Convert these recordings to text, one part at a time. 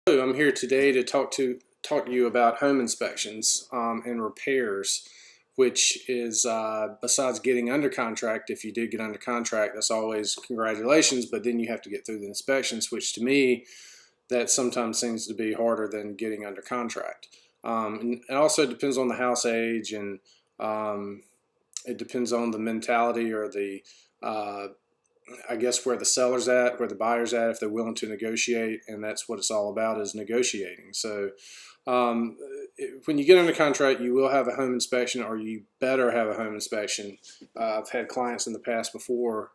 Hello, I'm here today to talk to you about home inspections and repairs, which is besides getting under contract. If you did get under contract, that's always congratulations. But then you have to get through the inspections, which to me that sometimes seems to be harder than getting under contract. And it also depends on the house age, and it depends on the mentality or the I guess where the seller's at, where the buyer's at, if they're willing to negotiate, and that's what it's all about, is negotiating. So um, when you get under contract, you will have a home inspection, or you better have a home inspection. I've had clients in the past before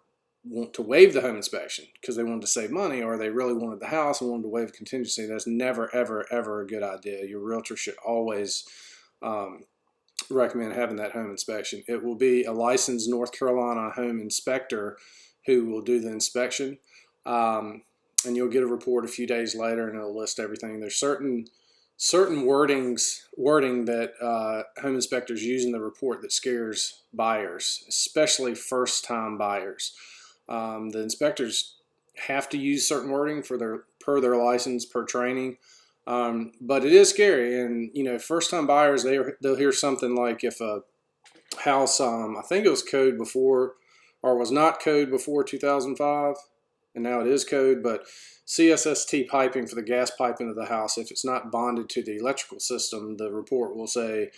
want to waive the home inspection because they wanted to save money, or they really wanted the house and wanted to waive contingency. That's never, ever, ever a good idea. Your realtor should always recommend having that home inspection. It will be a licensed North Carolina home inspector who will do the inspection, and you'll get a report a few days later, and it'll list everything. There's certain wording that home inspectors use in the report that scares buyers, especially first-time buyers. The inspectors have to use certain wording for per their license, per training. But it is scary, and first-time buyers, they'll hear something like, if a house, I think it was code before, or was not code before 2005, and now it is code, but CSST piping for the gas pipe into the house, if it's not bonded to the electrical system, the report will say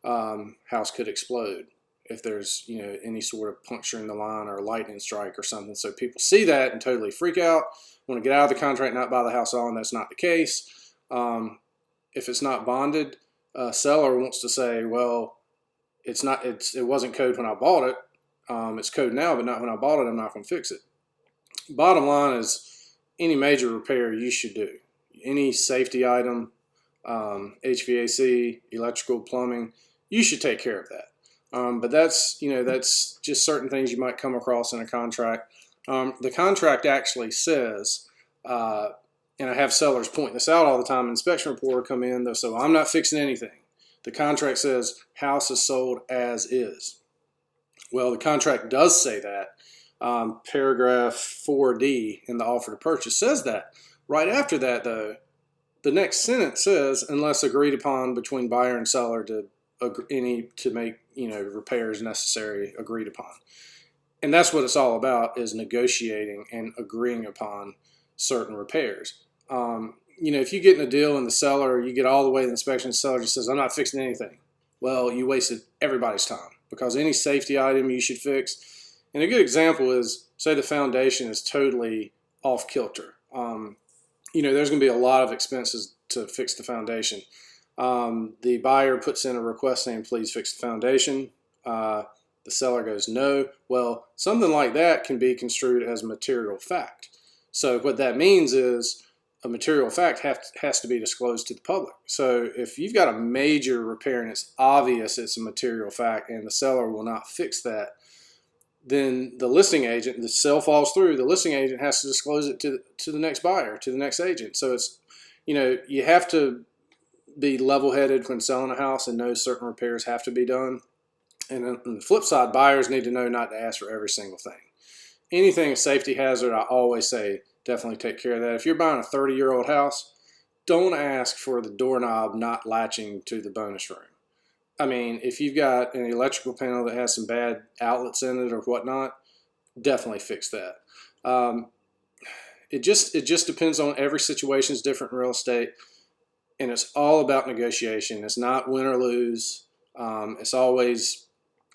house could explode if there's any sort of puncture in the line or a lightning strike or something. So people see that and totally freak out, want to get out of the contract, not buy the house on. That's not the case. If it's not bonded, a seller wants to say, well, it wasn't code when I bought it. It's code now, but not when I bought it. I'm not going to fix it. Bottom line is, any major repair you should do. Any safety item, HVAC, electrical, plumbing, you should take care of that. But that's just certain things you might come across in a contract. The contract actually says, and I have sellers point this out all the time. Inspection report will come in, they'll say, well, I'm not fixing anything. The contract says house is sold as is. Well, the contract does say that. Paragraph 4D in the offer to purchase says that. Right after that, though, the next sentence says, unless agreed upon between buyer and seller to make repairs necessary agreed upon. And that's what it's all about, is negotiating and agreeing upon certain repairs. If you get in a deal and the seller, you get all the way to the inspection, the seller just says, I'm not fixing anything. Well, you wasted everybody's time, because any safety item you should fix. And a good example is, say the foundation is totally off kilter. There's going to be a lot of expenses to fix the foundation. The buyer puts in a request saying, please fix the foundation. The seller goes, no. Well, something like that can be construed as a material fact. So what that means is, a material fact has to be disclosed to the public. So if you've got a major repair and it's obvious it's a material fact and the seller will not fix that, then the listing agent, the sale falls through, the listing agent has to disclose it to the next buyer, to the next agent. So it's, you have to be level-headed when selling a house and know certain repairs have to be done. And on the flip side, buyers need to know not to ask for every single thing. Anything a safety hazard, I always say, definitely take care of that. If you're buying a 30-year-old house, don't ask for the doorknob not latching to the bonus room. I mean, if you've got an electrical panel that has some bad outlets in it or whatnot, definitely fix that. It just depends on, every situation is different in real estate, and it's all about negotiation. It's not win or lose. It's always,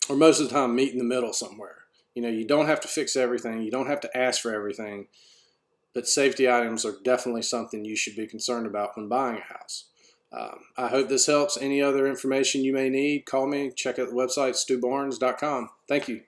or most of the time, meet in the middle somewhere. You don't have to fix everything. You don't have to ask for everything. But safety items are definitely something you should be concerned about when buying a house. I hope this helps. Any other information you may need, call me. Check out the website, stubarnes.com. Thank you.